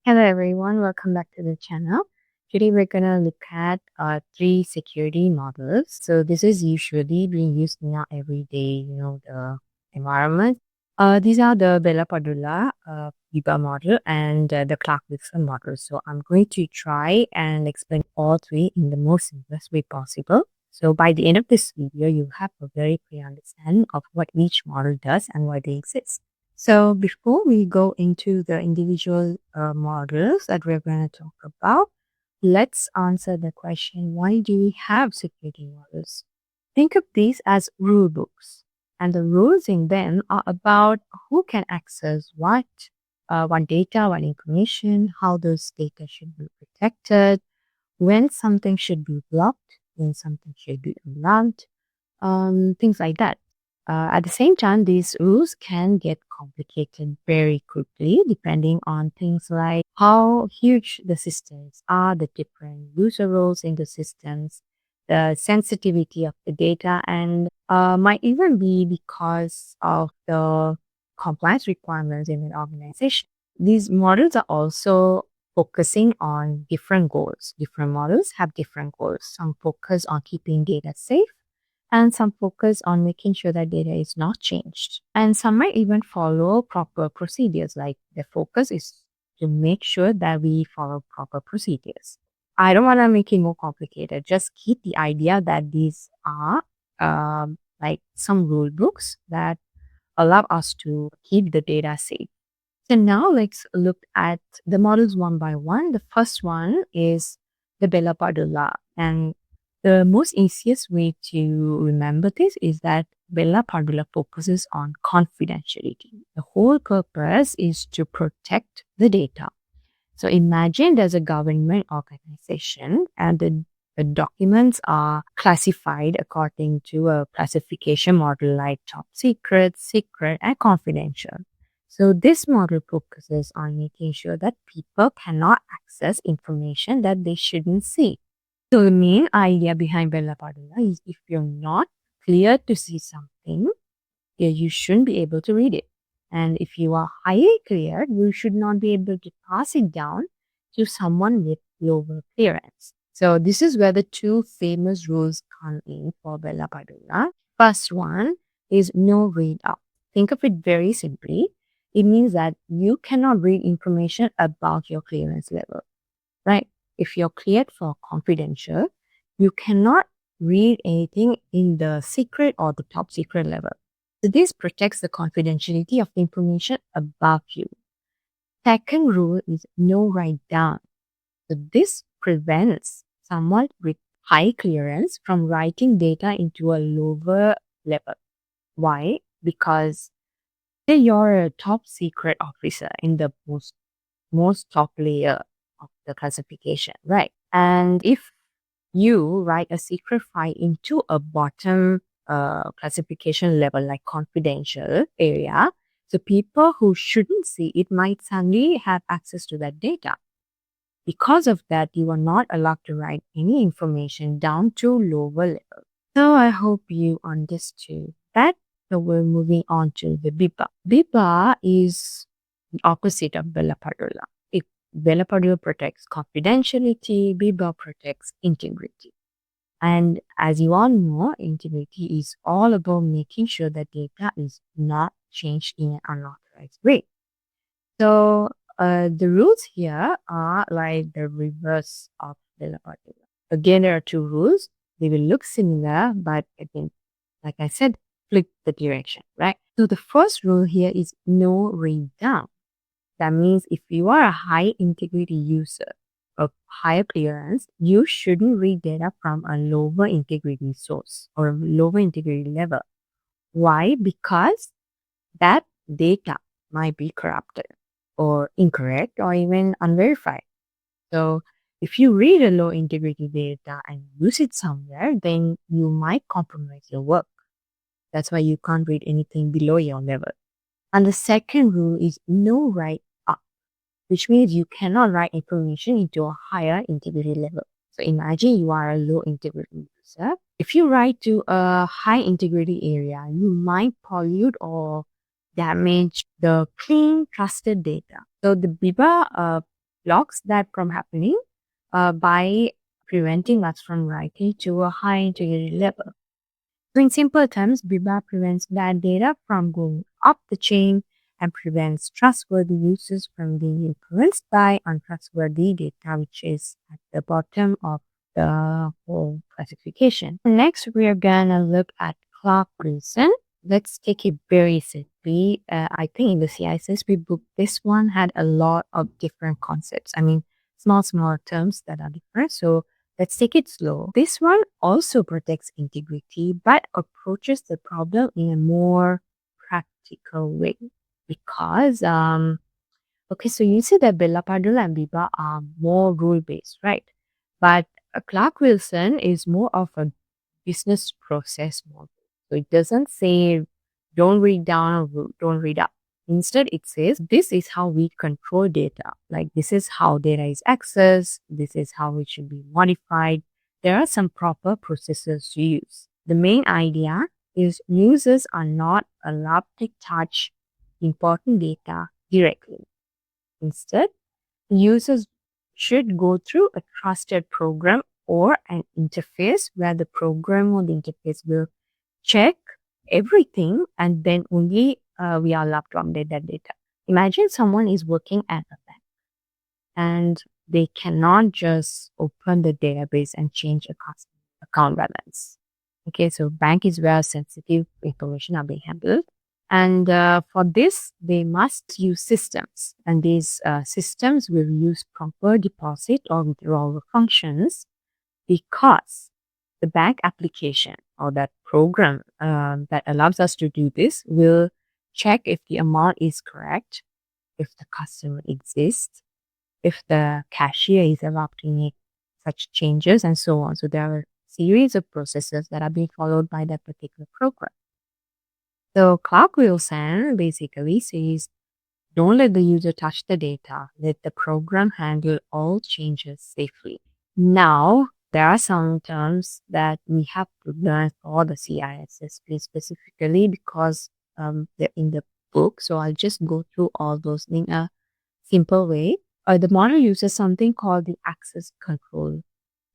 Hello everyone, welcome back to the channel. Today we're gonna look at three security models. So this is usually being used in our everyday, the environment. These are the Bell-LaPadula, Biba model, and the Clark-Wilson model. So I'm going to try and explain all three in the most simplest way possible. So by the end of this video, you have a very clear understanding of what each model does and why they exist. So before we go into the individual models that we're going to talk about, let's answer the question, why do we have security models? Think of these as rule books, and the rules in them are about who can access what data, what information, how those data should be protected, when something should be blocked, when something should be allowed, things like that. At the same time, these rules can get complicated very quickly depending on things like how huge the systems are, the different user roles in the systems, the sensitivity of the data, and might even be because of the compliance requirements in an organization. These models are also focusing on different goals. Different models have different goals. Some focus on keeping data safe, and some focus on making sure that data is not changed. And some might even follow proper procedures, like the focus is to make sure that we follow proper procedures. I don't want to make it more complicated. Just keep the idea that these are like some rule books that allow us to keep the data safe. So now let's look at the models one by one. The first one is the Bell-LaPadula, and the most easiest way to remember this is that Bell-LaPadula focuses on confidentiality. The whole purpose is to protect the data. So imagine there's a government organization and the documents are classified according to a classification model like top secret, secret, and confidential. So this model focuses on making sure that people cannot access information that they shouldn't see. So the main idea behind Bell-LaPadula is if you're not clear to see something, you shouldn't be able to read it. And if you are highly cleared, you should not be able to pass it down to someone with lower clearance. So this is where the two famous rules come in for Bell-LaPadula. First one is no read up. Think of it very simply. It means that you cannot read information about your clearance level, right? If you're cleared for confidential, you cannot read anything in the secret or the top secret level. So this protects the confidentiality of the information above you. Second rule is no write down. So this prevents someone with high clearance from writing data into a lower level. Why? Because say you're a top secret officer in the most top layer of the classification, right? And if you write a secret file into a bottom classification level like confidential area, so people who shouldn't see it might suddenly have access to that data. Because of that, you are not allowed to write any information down to lower level. So I hope you understood that. So we're moving on to the Biba. Biba is the opposite of Bell-LaPadula. If Bell-LaPadula protects confidentiality, Biba protects integrity. And as you all know, integrity is all about making sure that data is not changed in an unauthorized way. So the rules here are like the reverse of Bell-LaPadula. Again, there are two rules. They will look similar, but again, like I said, flip the direction, right? So the first rule here is no read down. That means if you are a high integrity user of higher clearance, you shouldn't read data from a lower integrity source or a lower integrity level. Why? Because that data might be corrupted or incorrect or even unverified. So if you read a low integrity data and use it somewhere, then you might compromise your work. That's why you can't read anything below your level. And the second rule is no write up, which means you cannot write information into a higher integrity level. So imagine you are a low integrity user. If you write to a high integrity area, you might pollute or damage the clean, trusted data. So the Biba blocks that from happening by preventing us from writing to a high integrity level. So in simple terms, Biba prevents bad data from going up the chain and prevents trustworthy users from being influenced by untrustworthy data, which is at the bottom of the whole classification. Next, we are gonna look at clock reason. Let's take it very simply. I think in the CISSP book, this one had a lot of different concepts. I mean, small terms that are different. So let's take it slow. This one also protects integrity, but approaches the problem in a more practical way. Because, okay, so you see that Bell-LaPadula and Biba are more rule-based, right? But Clark Wilson is more of a business process model. So it doesn't say don't read down or don't read up. Instead, it says this is how we control data. Like this is how data is accessed. This is how it should be modified. There are some proper processes to use. The main idea is users are not allowed to touch important data directly. Instead, users should go through a trusted program or an interface where the program or the interface will check everything and then only we are allowed to update that data. Imagine someone is working at a bank and they cannot just open the database and change a customer account balance. Okay, so bank is where sensitive information are being handled. And for this, they must use systems. And these systems will use proper deposit or withdrawal functions because the bank application or that program that allows us to do this will check if the amount is correct, if the customer exists, if the cashier is allowed to make such changes, and so on. So there are a series of processes that are being followed by that particular program. So Clark Wilson basically says, don't let the user touch the data. Let the program handle all changes safely. Now, there are some terms that we have to learn for the CISSP specifically because they're in the book. So I'll just go through all those in a simple way. The model uses something called the access control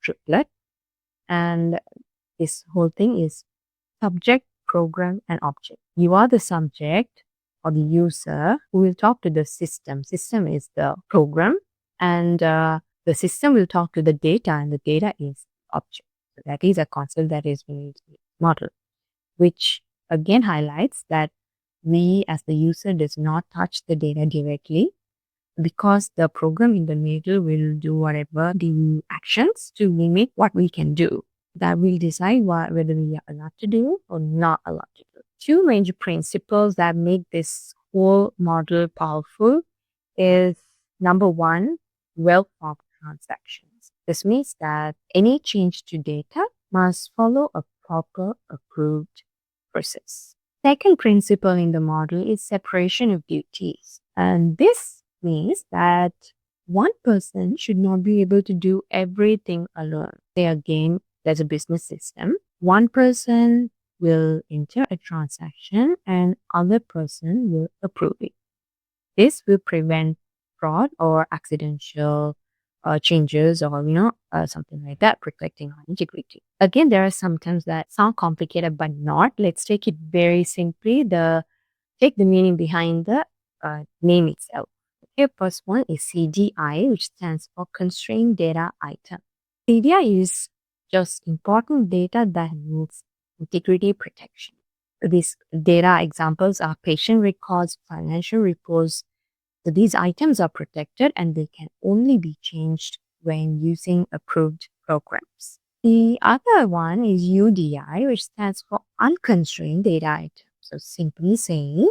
triplet. And this whole thing is subject, program, and object. You are the subject or the user who will talk to the system. System is the program, and the system will talk to the data, and the data is object. So that is a concept that is being used in the model, which again highlights that we as the user does not touch the data directly because the program in the middle will do whatever the actions to mimic what we can do. That will decide whether we are allowed to do or not allowed to do. Two major principles that make this whole model powerful is number one, well-formed transactions. This means that any change to data must follow a proper approved process. Second principle in the model is separation of duties. And this means that one person should not be able to do everything alone. Say again, there's a business system. One person will enter a transaction and other person will approve it. This will prevent fraud or accidental changes or, something like that, protecting our integrity. Again, there are some terms that sound complicated, but not. Let's take it very simply. Take the meaning behind the name itself. Okay, first one is CDI, which stands for Constrained Data Item. CDI is just important data that needs integrity protection. These data examples are patient records, financial reports. So these items are protected and they can only be changed when using approved programs. The other one is UDI, which stands for Unconstrained Data Item. So simply saying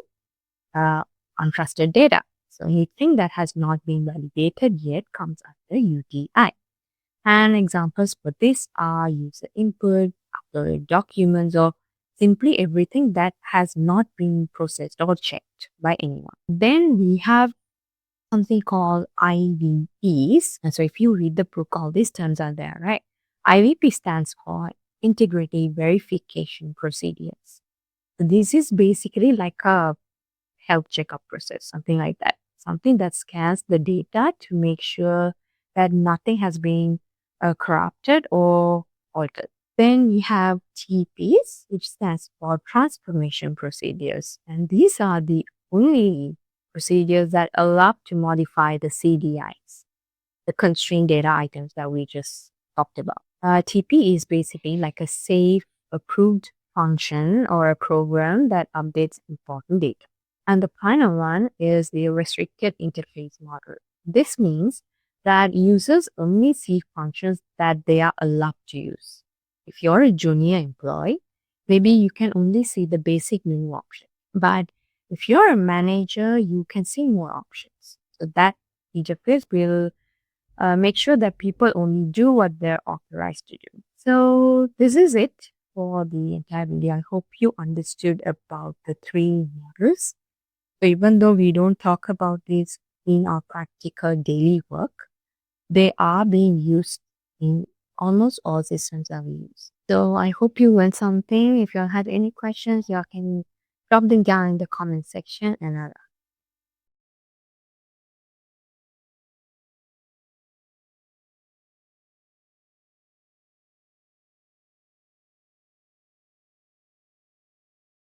untrusted data. So anything that has not been validated yet comes under UDI. And examples for this are user input, uploaded documents, or simply everything that has not been processed or checked by anyone. Then we have something called IVPs. And so if you read the book, all these terms are there, right? IVP stands for Integrity Verification Procedures. This is basically like a health checkup process, something like that. something that scans the data to make sure that nothing has been corrupted or altered. Then we have TPs, which stands for transformation procedures. And these are the only procedures that allow to modify the CDIs, the constrained data items that we just talked about. TP is basically like a safe, approved function or a program that updates important data. And the final one is the restricted interface model. This means that users only see functions that they are allowed to use. If you're a junior employee, maybe you can only see the basic menu option. But if you're a manager, you can see more options. So that interface will make sure that people only do what they're authorized to do. So this is it for the entire video. I hope you understood about the three models. So even though we don't talk about this in our practical daily work, they are being used in almost all systems that we use. So I hope you learned something. If you have any questions, you can drop them down in the comment section and I'll